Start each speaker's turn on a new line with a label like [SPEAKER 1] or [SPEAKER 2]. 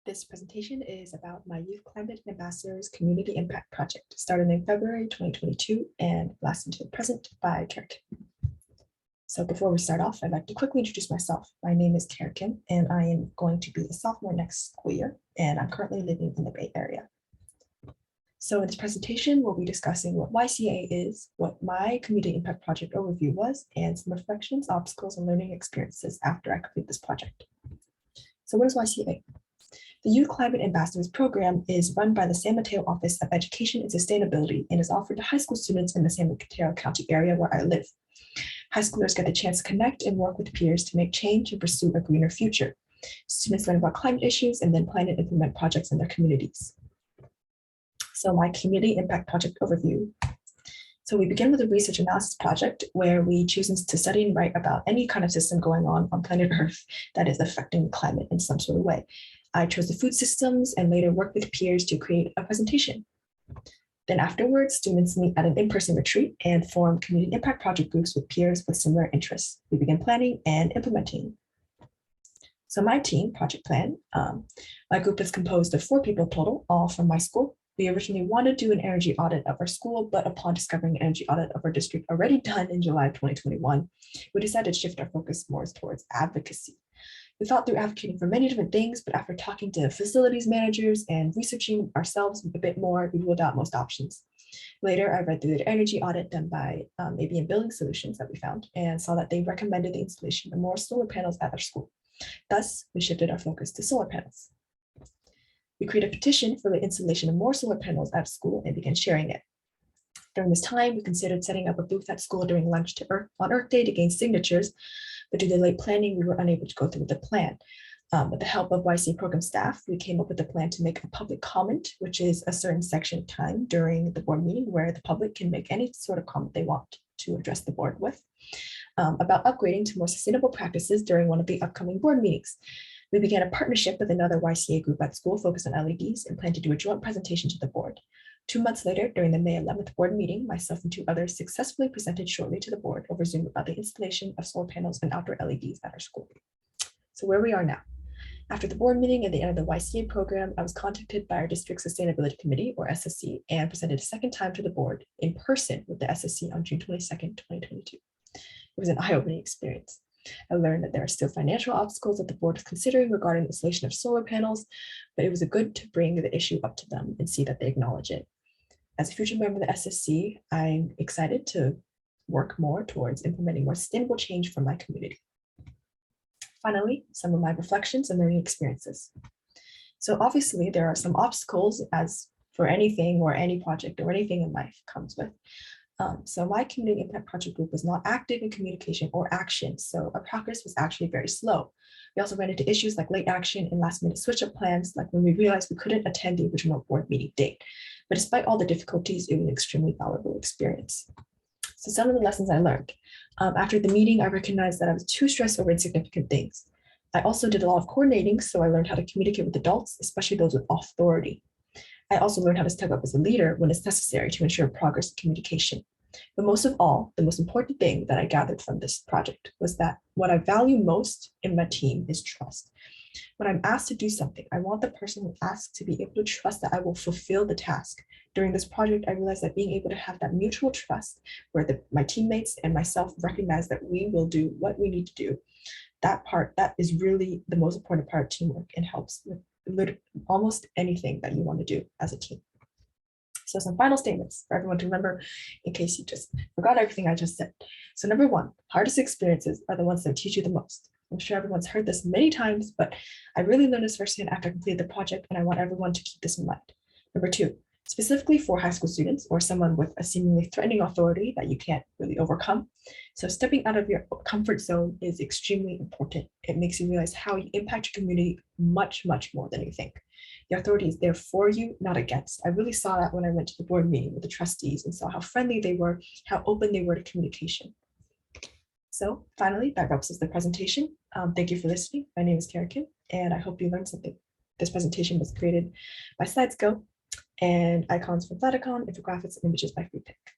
[SPEAKER 1] This presentation is about my Youth Climate Ambassadors Community Impact Project, started in February 2022 and lasted until present by Kara Kim. So before we start off, I'd like to quickly introduce myself. My name is Kara Kim, and I am going to be a sophomore next school year, and I'm currently living in the Bay Area. So in this presentation, we'll be discussing what YCA is, what my Community Impact Project overview was, and some reflections, obstacles, and learning experiences after I complete this project. So what is YCA? The Youth Climate Ambassadors Program is run by the San Mateo Office of Education and Sustainability and is offered to high school students in the San Mateo County area where I live. High schoolers get the chance to connect and work with peers to make change and pursue a greener future. Students learn about climate issues and then plan and implement projects in their communities. So my Community Impact Project overview. So we begin with a research analysis project where we choose to study and write about any kind of system going on planet Earth that is affecting the climate in some sort of way. I chose the food systems and later worked with peers to create a presentation. Then afterwards, students meet at an in-person retreat and form community impact project groups with peers with similar interests. We begin planning and implementing. So my team, Project Plan, my group is composed of 4 people total, all from my school. We originally wanted to do an energy audit of our school, but upon discovering an energy audit of our district already done in July 2021, we decided to shift our focus more towards advocacy. We thought through advocating for many different things, but after talking to facilities managers and researching ourselves a bit more, we ruled out most options. Later, I read through the energy audit done by ABM Building Solutions that we found and saw that they recommended the installation of more solar panels at our school. Thus, we shifted our focus to solar panels. We created a petition for the installation of more solar panels at school and began sharing it. During this time, we considered setting up a booth at school during lunch on Earth Day to gain signatures, but due to late planning, we were unable to go through with the plan. With the help of YC program staff, we came up with a plan to make a public comment, which is a certain section of time during the board meeting where the public can make any sort of comment they want to address the board with, about upgrading to more sustainable practices during one of the upcoming board meetings. We began a partnership with another YCA group at school focused on LEDs and plan to do a joint presentation to the board. 2 months later, during the May 11th board meeting, myself and 2 others successfully presented shortly to the board over Zoom about the installation of solar panels and outdoor LEDs at our school. So where we are now. After the board meeting and the end of the YCA program, I was contacted by our district sustainability committee, or SSC, and presented a second time to the board in person with the SSC on June 22nd, 2022. It was an eye-opening experience. I learned that there are still financial obstacles that the board is considering regarding the installation of solar panels, but it was good to bring the issue up to them and see that they acknowledge it. As a future member of the SSC, I'm excited to work more towards implementing more sustainable change for my community. Finally, some of my reflections and learning experiences. So obviously there are some obstacles as for anything or any project or anything in life comes with. So my Community Impact Project group was not active in communication or action, so our progress was actually very slow. We also ran into issues like late action and last minute switch up plans, like when we realized we couldn't attend the original board meeting date. But despite all the difficulties, it was an extremely valuable experience. So some of the lessons I learned. After the meeting, I recognized that I was too stressed over insignificant things. I also did a lot of coordinating, so I learned how to communicate with adults, especially those with authority. I also learned how to step up as a leader when it's necessary to ensure progress in communication. But most of all, the most important thing that I gathered from this project was that what I value most in my team is trust. When I'm asked to do something, I want the person who asks to be able to trust that I will fulfill the task. During this project, I realized that being able to have that mutual trust where my teammates and myself recognize that we will do what we need to do, that is really the most important part of teamwork and helps with almost anything that you want to do as a team. So some final statements for everyone to remember in case you just forgot everything I just said. So number 1, hardest experiences are the ones that teach you the most. I'm sure everyone's heard this many times, but I really learned this firsthand after I completed the project, and I want everyone to keep this in mind. Number 2, specifically for high school students or someone with a seemingly threatening authority that you can't really overcome. So stepping out of your comfort zone is extremely important. It makes you realize how you impact your community much, much more than you think. The authority is there for you, not against. I really saw that when I went to the board meeting with the trustees and saw how friendly they were, how open they were to communication. So finally, that wraps up the presentation. Thank you for listening. My name is Kara Kim, and I hope you learned something. This presentation was created by SlidesGo and icons from Flaticon, infographics, and images by Freepik.